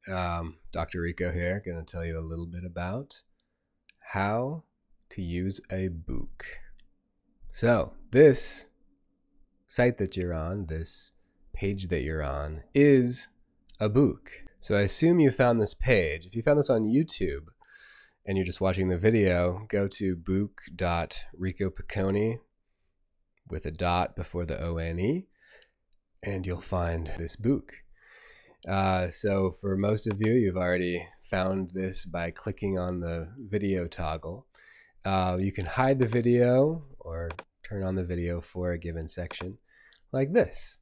Dr. Rico here, going to tell you a little bit about how to use a book. So this site that you're on, this page that you're on, is a book. So I assume you found this page. If you found this on YouTube and you're just watching the video, go to book.ricopiccone with a dot before the O-N-E, and you'll find this book. So for most of you, you've already found this by clicking on the video toggle. You can hide the video or turn on the video for a given section like this.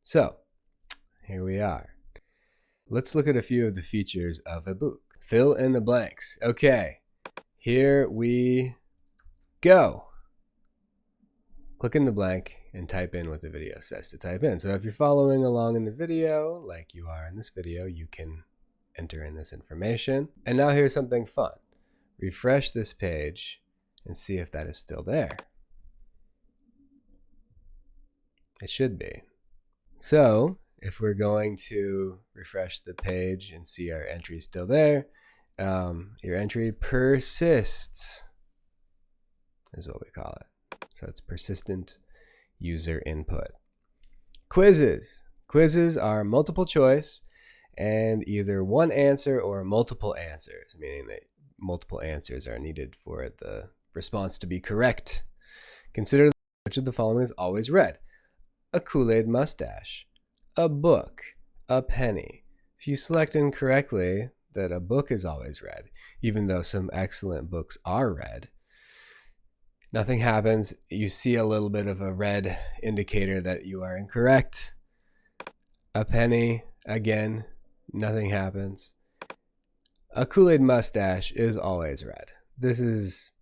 So here we are. Let's look at a few of the features of a book. Fill in the blanks. Okay, here we go. Click in the blank and type in what the video says to type in. So if you're following along in the video, like you are in this video, you can enter in this information. And now here's something fun. Refresh this page and see if that is still there. It should be. So if we're going to refresh the page and see our entry still there, your entry persists is what we call it. So it's persistent user input. Quizzes. Quizzes are multiple choice and either one answer or multiple answers, meaning that multiple answers are needed for the response to be correct. Consider which of the following is always read. A Kool-Aid mustache, a book, a penny. If you select incorrectly that a book is always read, even though some excellent books are read, nothing happens. You see a little bit of a red indicator that you are incorrect. A penny, again, nothing happens. A Kool-Aid mustache is always red. This is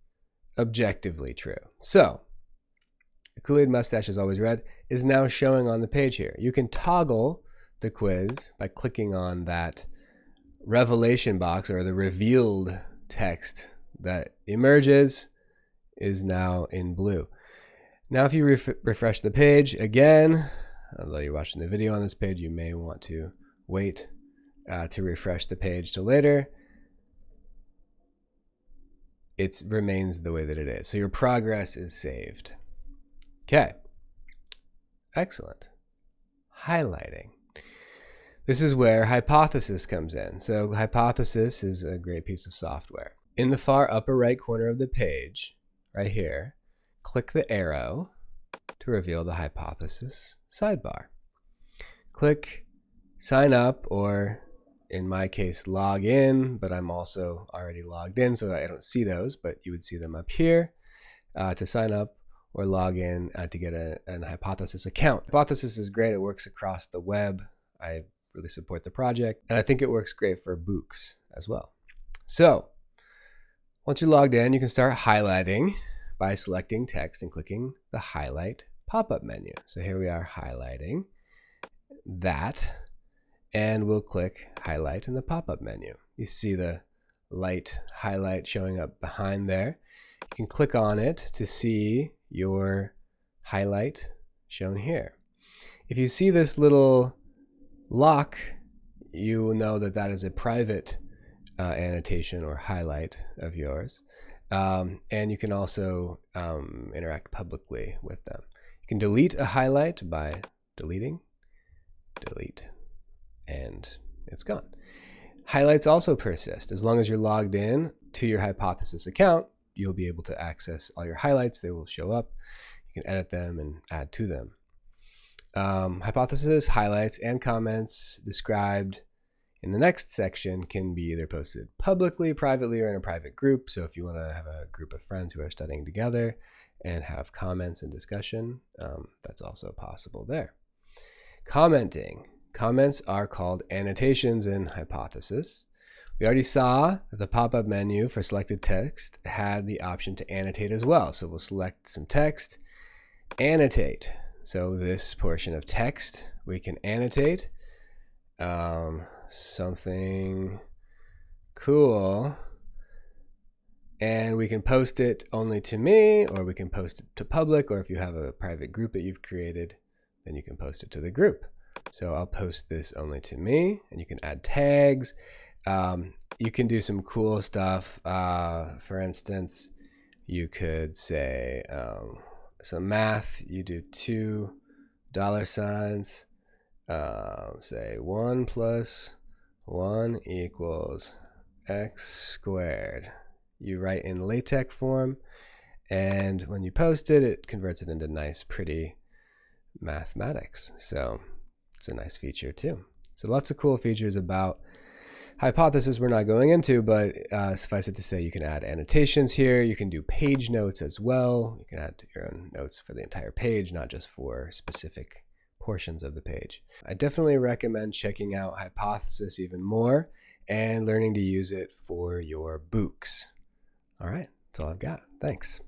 objectively true. So, a Kool-Aid mustache is always red is now showing on the page here. You can toggle the quiz by clicking on that revelation box or the revealed text that emerges is now in blue. Now if you refresh the page again, although you're watching the video on this page, you may want to wait to refresh the page till later. It remains the way that it is. So your progress is saved. Okay, excellent. Highlighting. This is where Hypothesis comes in. So Hypothesis is a great piece of software. In the far upper right corner of the page, right here, click the arrow to reveal the Hypothesis sidebar. Click sign up, or in my case, log in, but I'm also already logged in, so I don't see those, but you would see them up here to sign up or log in to get an Hypothesis account. Hypothesis is great. It works across the web. I really support the project, and I think it works great for books as well. So once you're logged in, you can start highlighting by selecting text and clicking the highlight pop-up menu. So here we are highlighting that, and we'll click highlight in the pop-up menu. You see the light highlight showing up behind there. You can click on it to see your highlight shown here. If you see this little lock, you will know that that is a private annotation or highlight of yours. And you can also interact publicly with them. You can delete a highlight by deleting, delete, and it's gone. Highlights also persist. As long as you're logged in to your Hypothesis account, you'll be able to access all your highlights. They will show up. You can edit them and add to them. Hypothesis, highlights, and comments described in the next section can be either posted publicly, privately, or in a private group. So if you want to have a group of friends who are studying together and have comments and discussion, that's also possible there. Commenting. Comments are called annotations in Hypothesis. We already saw that the pop-up menu for selected text had the option to annotate as well. So we'll select some text, annotate. So this portion of text we can annotate. Something cool, and we can post it only to me, or we can post it to public, or if you have a private group that you've created, then you can post it to the group. So I'll post this only to me, and you can add tags. You can do some cool stuff. For instance, you could say, so math, you do $2, say 1 plus 1 equals x squared. You write in LaTeX form, and when you post it, it converts it into nice, pretty mathematics. So it's a nice feature too. So lots of cool features about Hypothesis we're not going into, but suffice it to say you can add annotations here. You can do page notes as well. You can add your own notes for the entire page, not just for specific portions of the page. I definitely recommend checking out Hypothesis even more and learning to use it for your books. All right, that's all I've got. Thanks.